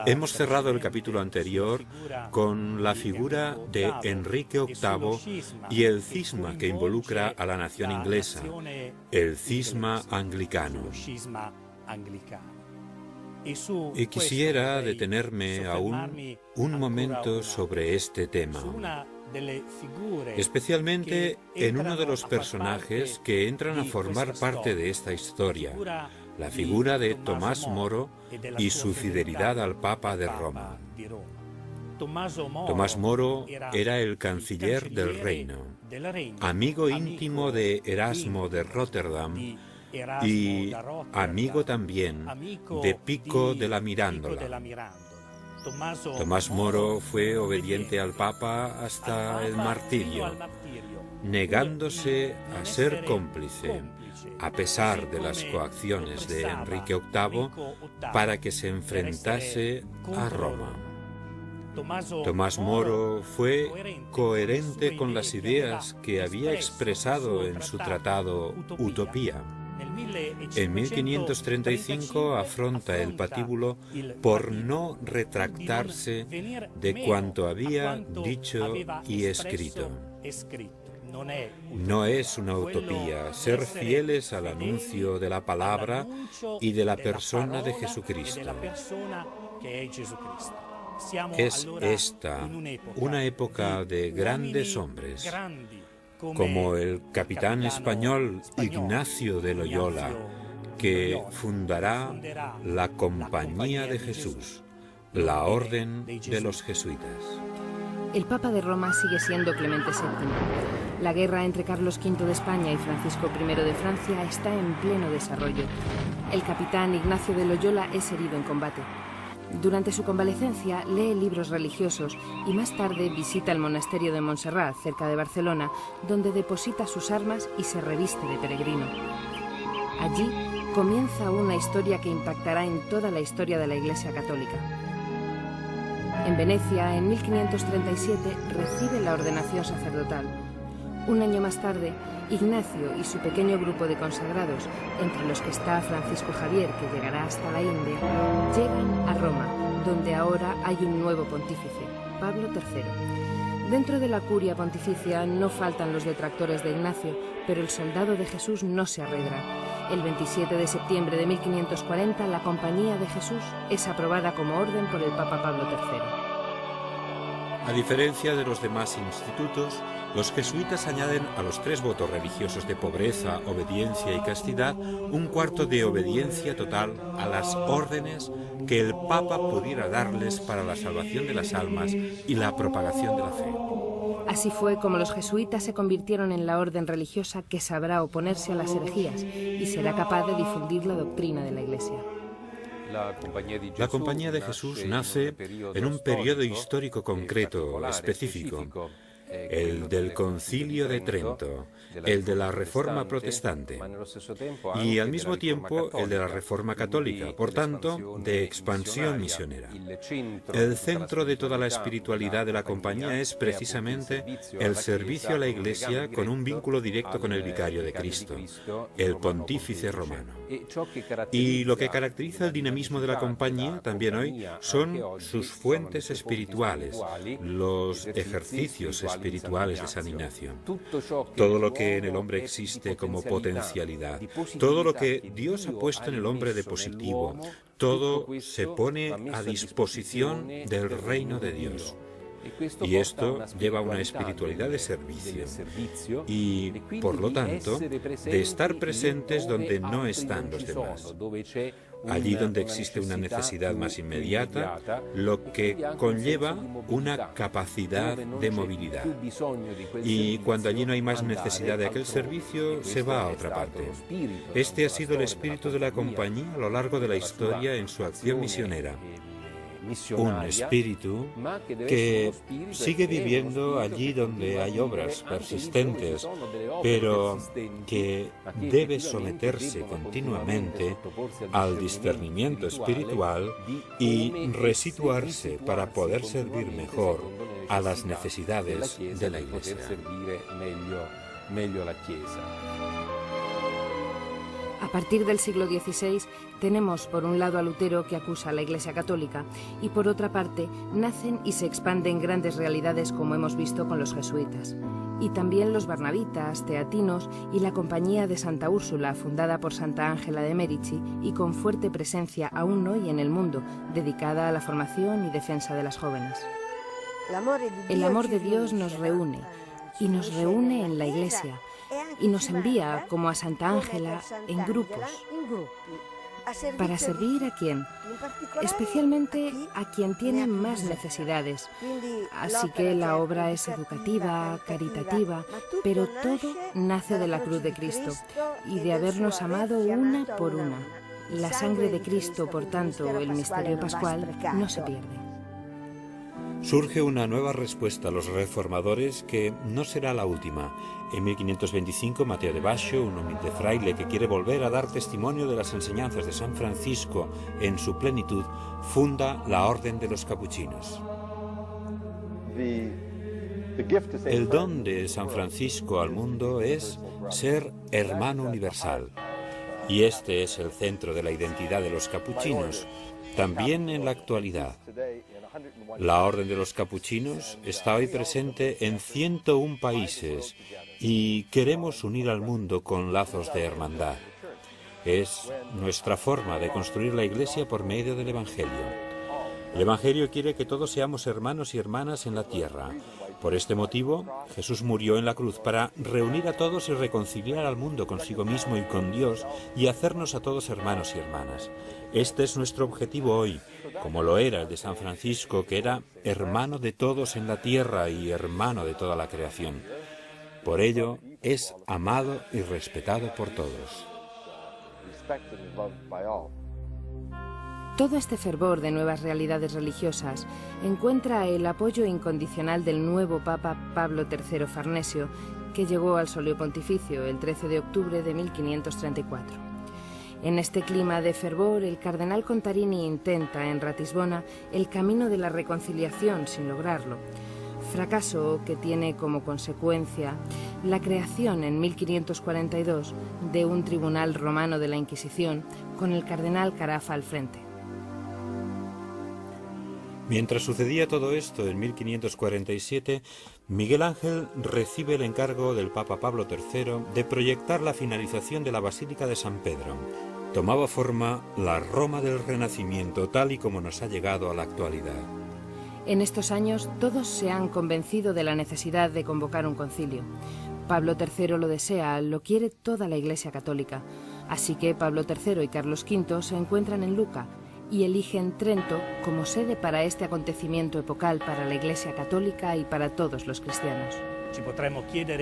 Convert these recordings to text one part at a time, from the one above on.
Hemos cerrado el capítulo anterior con la figura de Enrique VIII y el cisma que involucra a la nación inglesa, el cisma anglicano. Y quisiera detenerme aún un momento sobre este tema, especialmente en uno de los personajes que entran a formar parte de esta historia, la figura de Tomás Moro y su fidelidad al Papa de Roma. Tomás Moro era el canciller del reino, amigo íntimo de Erasmo de Róterdam y amigo también de Pico de la Mirándola. Tomás Moro fue obediente al Papa hasta el martirio, negándose a ser cómplice, a pesar de las coacciones de Enrique VIII, para que se enfrentase a Roma. Tomás Moro fue coherente con las ideas que había expresado en su tratado Utopía. En 1535 afronta el patíbulo por no retractarse de cuanto había dicho y escrito. No es una utopía ser fieles al anuncio de la palabra y de la persona de Jesucristo. Es esta una época de grandes hombres, como el capitán español Ignacio de Loyola, que fundará la Compañía de Jesús, la Orden de los Jesuitas. El Papa de Roma sigue siendo Clemente VII. La guerra entre Carlos V de España y Francisco I de Francia está en pleno desarrollo. El capitán Ignacio de Loyola es herido en combate. Durante su convalecencia lee libros religiosos y más tarde visita el monasterio de Montserrat, cerca de Barcelona, donde deposita sus armas y se reviste de peregrino. Allí comienza una historia que impactará en toda la historia de la Iglesia Católica. En Venecia, en 1537, recibe la ordenación sacerdotal. Un año más tarde, Ignacio y su pequeño grupo de consagrados, entre los que está Francisco Javier, que llegará hasta la India, llegan a Roma, donde ahora hay un nuevo pontífice, Pablo III. Dentro de la curia pontificia no faltan los detractores de Ignacio, pero el soldado de Jesús no se arredra. El 27 de septiembre de 1540, la Compañía de Jesús es aprobada como orden por el Papa Pablo III. A diferencia de los demás institutos, los jesuitas añaden a los 3 votos religiosos de pobreza, obediencia y castidad un cuarto de obediencia total a las órdenes que el Papa pudiera darles para la salvación de las almas y la propagación de la fe. Así fue como los jesuitas se convirtieron en la orden religiosa que sabrá oponerse a las herejías y será capaz de difundir la doctrina de la Iglesia. La Compañía de Jesús nace en un periodo histórico concreto, específico, el del Concilio de Trento, el de la Reforma Protestante y al mismo tiempo el de la Reforma Católica, por tanto, de expansión misionera. El centro de toda la espiritualidad de la Compañía es precisamente el servicio a la Iglesia con un vínculo directo con el Vicario de Cristo, el Pontífice Romano. Y lo que caracteriza el dinamismo de la Compañía también hoy son sus fuentes espirituales, los ejercicios espirituales de San Ignacio. Todo lo que en el hombre existe como potencialidad, todo lo que Dios ha puesto en el hombre de positivo, todo se pone a disposición del reino de Dios. Y esto lleva a una espiritualidad de servicio y, por lo tanto, de estar presentes donde no están los demás. Allí donde existe una necesidad más inmediata, lo que conlleva una capacidad de movilidad. Y cuando allí no hay más necesidad de aquel servicio, se va a otra parte. Este ha sido el espíritu de la Compañía a lo largo de la historia en su acción misionera. Un espíritu que sigue viviendo allí donde hay obras persistentes, pero que debe someterse continuamente al discernimiento espiritual y resituarse para poder servir mejor a las necesidades de la Iglesia. A partir del siglo XVI tenemos por un lado a Lutero, que acusa a la Iglesia Católica, y por otra parte nacen y se expanden grandes realidades, como hemos visto con los jesuitas, y también los barnabitas, teatinos y la Compañía de Santa Úrsula, fundada por Santa Ángela de Merici y con fuerte presencia aún hoy en el mundo, dedicada a la formación y defensa de las jóvenes. El amor de Dios nos reúne, y nos reúne en la Iglesia, y nos envía, como a Santa Ángela, en grupos. ¿Para servir a quién? Especialmente a quien tiene más necesidades. Así que la obra es educativa, caritativa, pero todo nace de la cruz de Cristo y de habernos amado una por una. La sangre de Cristo, por tanto, el misterio pascual, no se pierde. Surge una nueva respuesta a los reformadores que no será la última. En 1525, Mateo de Bascio, un humilde fraile que quiere volver a dar testimonio de las enseñanzas de San Francisco en su plenitud, funda la Orden de los Capuchinos. El don de San Francisco al mundo es ser hermano universal. Y este es el centro de la identidad de los capuchinos, también en la actualidad. La Orden de los Capuchinos está hoy presente en 101 países y queremos unir al mundo con lazos de hermandad. Es nuestra forma de construir la Iglesia por medio del Evangelio. El Evangelio quiere que todos seamos hermanos y hermanas en la tierra. Por este motivo, Jesús murió en la cruz para reunir a todos y reconciliar al mundo consigo mismo y con Dios y hacernos a todos hermanos y hermanas. Este es nuestro objetivo hoy, como lo era el de San Francisco, que era hermano de todos en la tierra y hermano de toda la creación. Por ello, es amado y respetado por todos. Todo este fervor de nuevas realidades religiosas encuentra el apoyo incondicional del nuevo Papa Pablo III Farnesio, que llegó al solio pontificio el 13 de octubre de 1534. En este clima de fervor, el cardenal Contarini intenta en Ratisbona el camino de la reconciliación sin lograrlo, fracaso que tiene como consecuencia la creación en 1542 de un tribunal romano de la Inquisición con el cardenal Carafa al frente. Mientras sucedía todo esto, en 1547, Miguel Ángel recibe el encargo del Papa Pablo III de proyectar la finalización de la Basílica de San Pedro. Tomaba forma la Roma del Renacimiento, tal y como nos ha llegado a la actualidad. En estos años, todos se han convencido de la necesidad de convocar un concilio. Pablo III lo desea, lo quiere toda la Iglesia Católica. Así que Pablo III y Carlos V se encuentran en Lucca y eligen Trento como sede para este acontecimiento epocal para la Iglesia Católica y para todos los cristianos.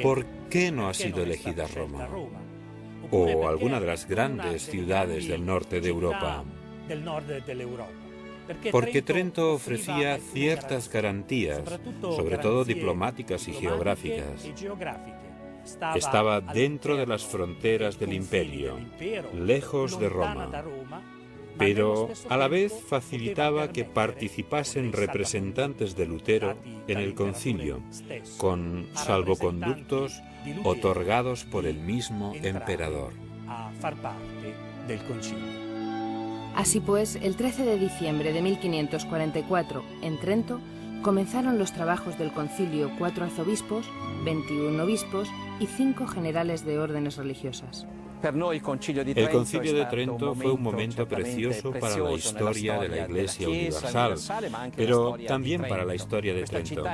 ¿Por qué no ha sido elegida Roma? O alguna de las grandes ciudades del norte de Europa. Porque Trento ofrecía ciertas garantías, sobre todo diplomáticas y geográficas. Estaba dentro de las fronteras del imperio, lejos de Roma, pero a la vez facilitaba que participasen representantes de Lutero en el concilio, con salvoconductos otorgados por el mismo emperador. Así pues, el 13 de diciembre de 1544, en Trento, comenzaron los trabajos del concilio 4 arzobispos, 21 obispos y 5 generales de órdenes religiosas. El Concilio de Trento fue un momento precioso para la historia de la Iglesia Universal, pero también para la historia de Trento.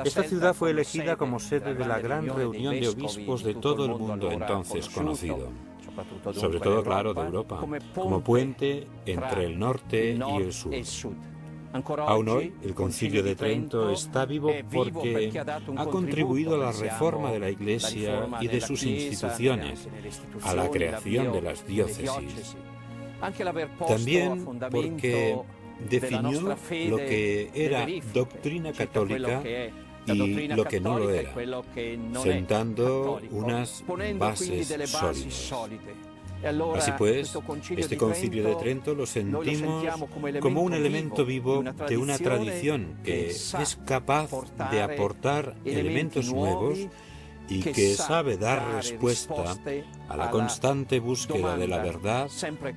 Esta ciudad fue elegida como sede de la gran reunión de obispos de todo el mundo entonces conocido, sobre todo, claro, de Europa, como puente entre el norte y el sur. Aún hoy, el Concilio de Trento está vivo porque ha contribuido a la reforma de la Iglesia y de sus instituciones, a la creación de las diócesis. También porque definió lo que era doctrina católica y lo que no lo era, sentando unas bases sólidas. Así pues, este Concilio de Trento lo sentimos como un elemento vivo de una tradición que es capaz de aportar elementos nuevos y que sabe dar respuesta a la constante búsqueda de la verdad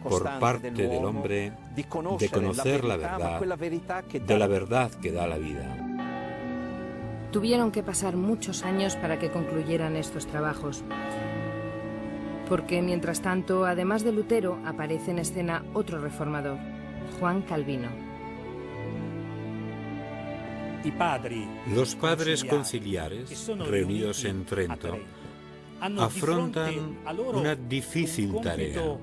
por parte del hombre, de conocer la verdad, de la verdad que da la vida. Tuvieron que pasar muchos años para que concluyeran estos trabajos, porque mientras tanto, además de Lutero, aparece en escena otro reformador, Juan Calvino. Los padres conciliares, reunidos en Trento, afrontan una difícil tarea.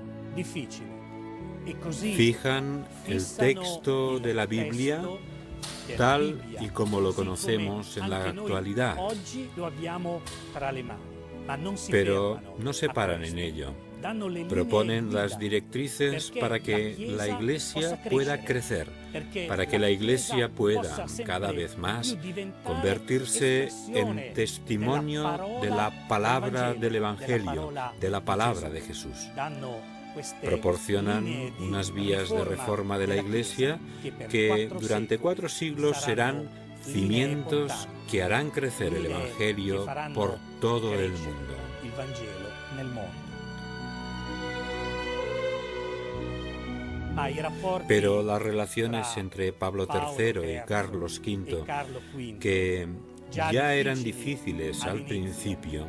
Fijan el texto de la Biblia tal y como lo conocemos en la actualidad, pero no se paran en ello. Proponen las directrices para que la Iglesia pueda crecer, para que la Iglesia pueda, cada vez más, convertirse en testimonio de la palabra del Evangelio, de la palabra de Jesús. Proporcionan unas vías de reforma de la Iglesia que durante 4 siglos serán cimientos que harán crecer el Evangelio por todo el mundo. Pero las relaciones entre Pablo III y Carlos V, que ya eran difíciles al principio,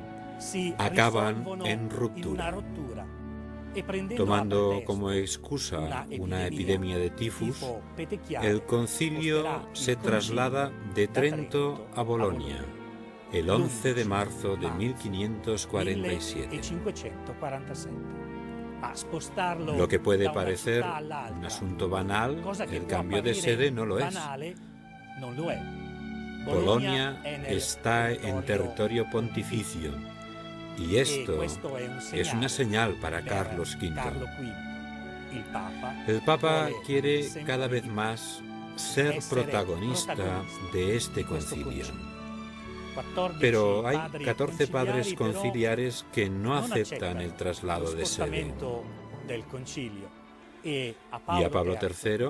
acaban en ruptura. Tomando como excusa una epidemia de tifus, el concilio se traslada de Trento a Bolonia el 11 de marzo de 1547. Lo que puede parecer un asunto banal, el cambio de sede no lo es. Bolonia está en territorio pontificio y esto es una señal para Carlos V. El Papa quiere cada vez más ser protagonista de este concilio. Pero hay 14 padres conciliares que no aceptan el traslado de sede. Y a Pablo III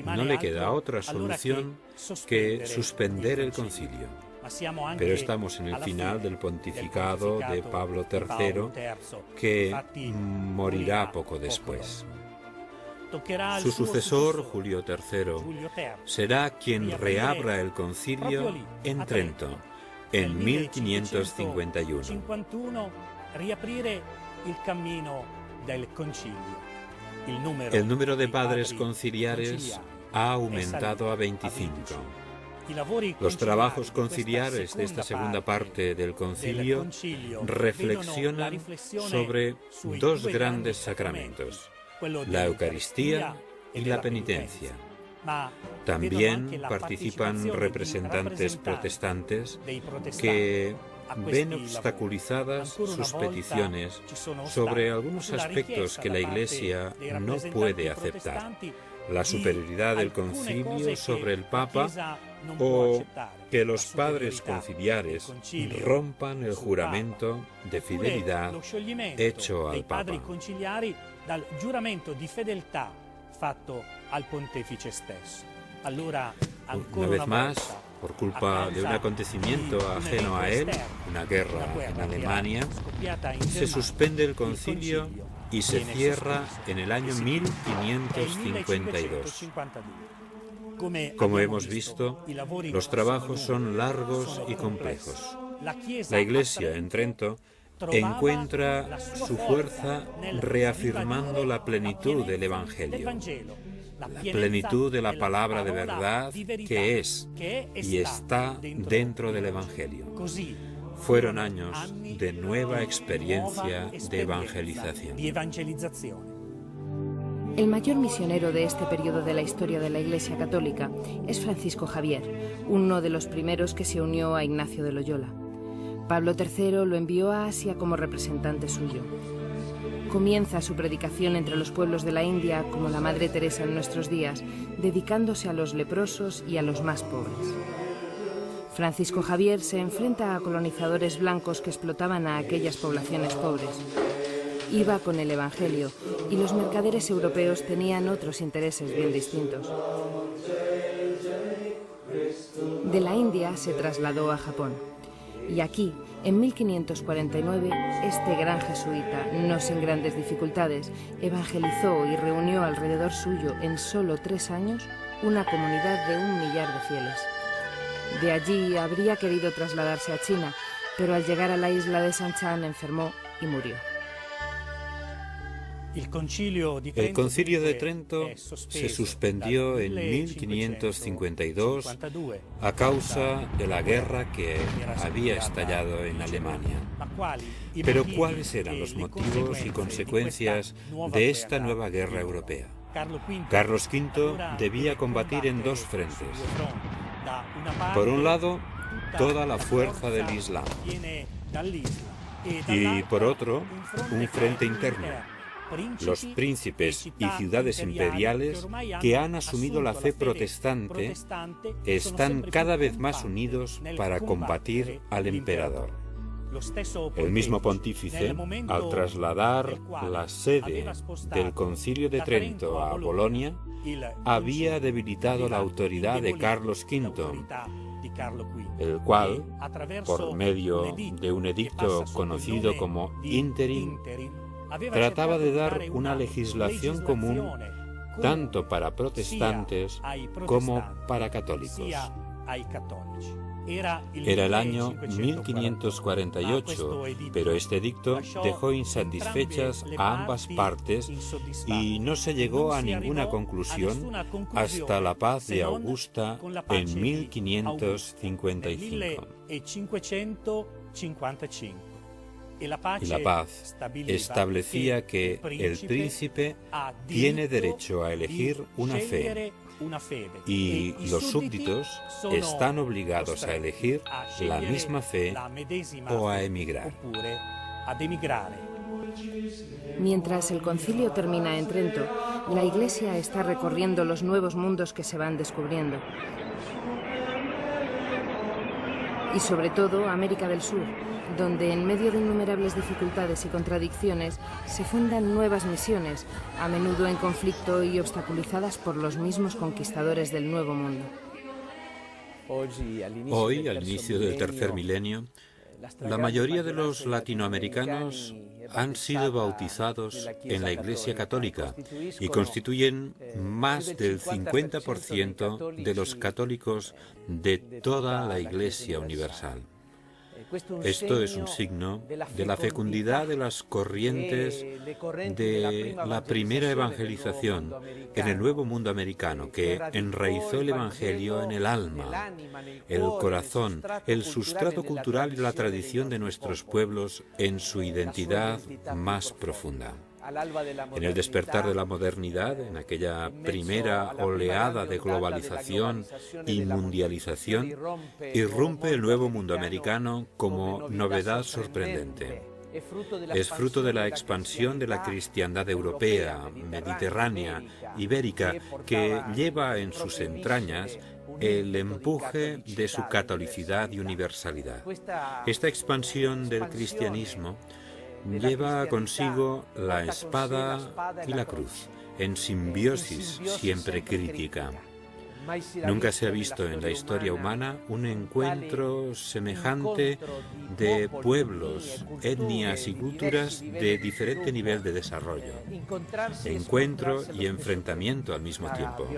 no le queda otra solución que suspender el concilio. Pero estamos en el final del pontificado de Pablo III, que morirá poco después. Su sucesor, Julio III, será quien reabra el concilio en Trento, en 1551. El número de padres conciliares ha aumentado a 25. Los trabajos conciliares de esta segunda parte del concilio reflexionan sobre 2 grandes sacramentos, la Eucaristía y la penitencia. También participan representantes protestantes que ven obstaculizadas sus peticiones sobre algunos aspectos que la Iglesia no puede aceptar. La superioridad del concilio sobre el Papa o que los padres conciliares rompan el juramento de fidelidad hecho al Papa. Una vez más, por culpa de un acontecimiento ajeno a él, una guerra en Alemania, se suspende el concilio y se cierra en el año 1552. Como hemos visto, los trabajos son largos y complejos. La Iglesia en Trento encuentra su fuerza reafirmando la plenitud del Evangelio, la plenitud de la palabra de verdad que es y está dentro del Evangelio. Fueron años de nueva experiencia de evangelización. El mayor misionero de este periodo de la historia de la Iglesia Católica es Francisco Javier, uno de los primeros que se unió a Ignacio de Loyola. Pablo III lo envió a Asia como representante suyo. Comienza su predicación entre los pueblos de la India como la Madre Teresa en nuestros días, dedicándose a los leprosos y a los más pobres. Francisco Javier se enfrenta a colonizadores blancos que explotaban a aquellas poblaciones pobres. Iba con el Evangelio y los mercaderes europeos tenían otros intereses bien distintos. De la India se trasladó a Japón. Y aquí, en 1549, este gran jesuita, no sin grandes dificultades, evangelizó y reunió alrededor suyo en solo 3 años una comunidad de 1 millar de fieles. De allí habría querido trasladarse a China, pero al llegar a la isla de Sanchan enfermó y murió. El Concilio de Trento se suspendió en 1552 a causa de la guerra que había estallado en Alemania. Pero ¿cuáles eran los motivos y consecuencias de esta nueva guerra europea? Carlos V debía combatir en 2 frentes. Por un lado, toda la fuerza del Islam, y por otro, un frente interno, los príncipes y ciudades imperiales que han asumido la fe protestante están cada vez más unidos para combatir al emperador. El mismo pontífice, al trasladar la sede del Concilio de Trento a Bolonia, había debilitado la autoridad de Carlos V, el cual, por medio de un edicto conocido como interim, trataba de dar una legislación común tanto para protestantes como para católicos. Era el año 1548, pero este edicto dejó insatisfechas a ambas partes y no se llegó a ninguna conclusión hasta la paz de Augusta en 1555. Y la paz establecía que el príncipe tiene derecho a elegir una fe y los súbditos están obligados a elegir la misma fe o a emigrar. Mientras el concilio termina en Trento, la Iglesia está recorriendo los nuevos mundos que se van descubriendo. Y sobre todo América del Sur, donde en medio de innumerables dificultades y contradicciones se fundan nuevas misiones, a menudo en conflicto y obstaculizadas por los mismos conquistadores del Nuevo Mundo. Hoy, al inicio del tercer milenio, la mayoría de los latinoamericanos han sido bautizados en la Iglesia Católica y constituyen más del 50% de los católicos de toda la Iglesia universal. Esto es un signo de la fecundidad de las corrientes de la primera evangelización en el Nuevo Mundo americano, que enraizó el Evangelio en el alma, el corazón, el sustrato cultural y la tradición de nuestros pueblos en su identidad más profunda. En el despertar de la modernidad, en aquella primera oleada de globalización y mundialización, irrumpe el Nuevo Mundo americano como novedad sorprendente. Es fruto de la expansión de la cristiandad europea, mediterránea, ibérica, que lleva en sus entrañas el empuje de su catolicidad y universalidad. Esta expansión del cristianismo lleva consigo la espada y la cruz, en simbiosis siempre crítica. Nunca se ha visto en la historia humana un encuentro semejante de pueblos, etnias y culturas de diferente nivel de desarrollo. Encuentro y enfrentamiento al mismo tiempo.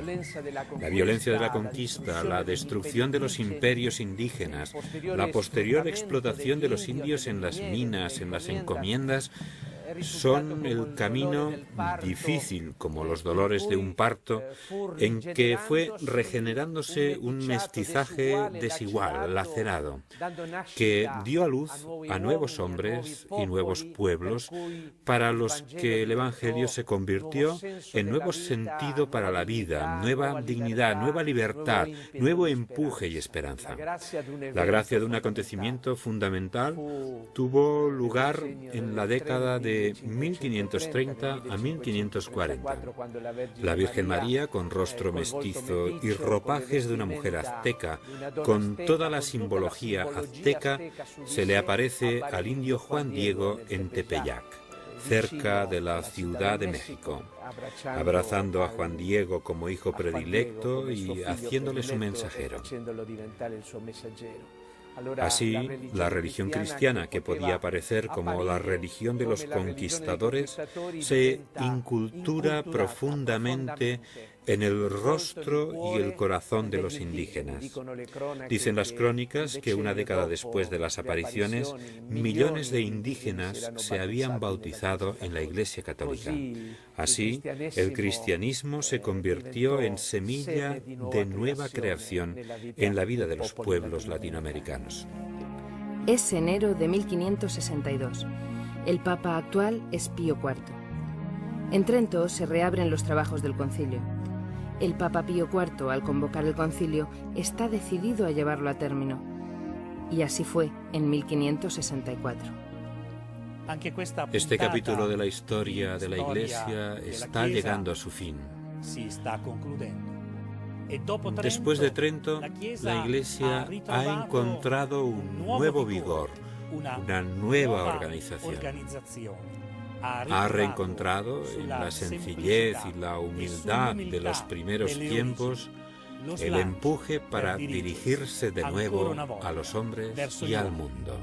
La violencia de la conquista, la destrucción de los imperios indígenas, la posterior explotación de los indios en las minas, en las encomiendas, son el camino difícil, como los dolores de un parto, en que fue regenerándose un mestizaje desigual, lacerado, que dio a luz a nuevos hombres y nuevos pueblos para los que el Evangelio se convirtió en nuevo sentido para la vida, nueva dignidad, nueva libertad, nuevo empuje y esperanza. La gracia de un acontecimiento fundamental tuvo lugar en la década de 1530 a 1540. La Virgen María, con rostro mestizo y ropajes de una mujer azteca, con toda la simbología azteca, se le aparece al indio Juan Diego en Tepeyac, cerca de la Ciudad de México, abrazando a Juan Diego como hijo predilecto y haciéndole su mensajero. Así, la religión cristiana, que podía aparecer como la religión de los conquistadores, se incultura profundamente en el rostro y el corazón de los indígenas. Dicen las crónicas que una década después de las apariciones, millones de indígenas se habían bautizado en la Iglesia Católica. Así, el cristianismo se convirtió en semilla de nueva creación en la vida de los pueblos latinoamericanos. Es enero de 1562. El Papa actual es Pío IV. En Trento se reabren los trabajos del concilio. El Papa Pío IV, al convocar el concilio, está decidido a llevarlo a término. Y así fue en 1564. Este capítulo de la historia de la Iglesia está llegando a su fin. Después de Trento, la Iglesia ha encontrado un nuevo vigor, una nueva organización. Ha reencontrado en la sencillez y la humildad de los primeros tiempos el empuje para dirigirse de nuevo a los hombres y al mundo.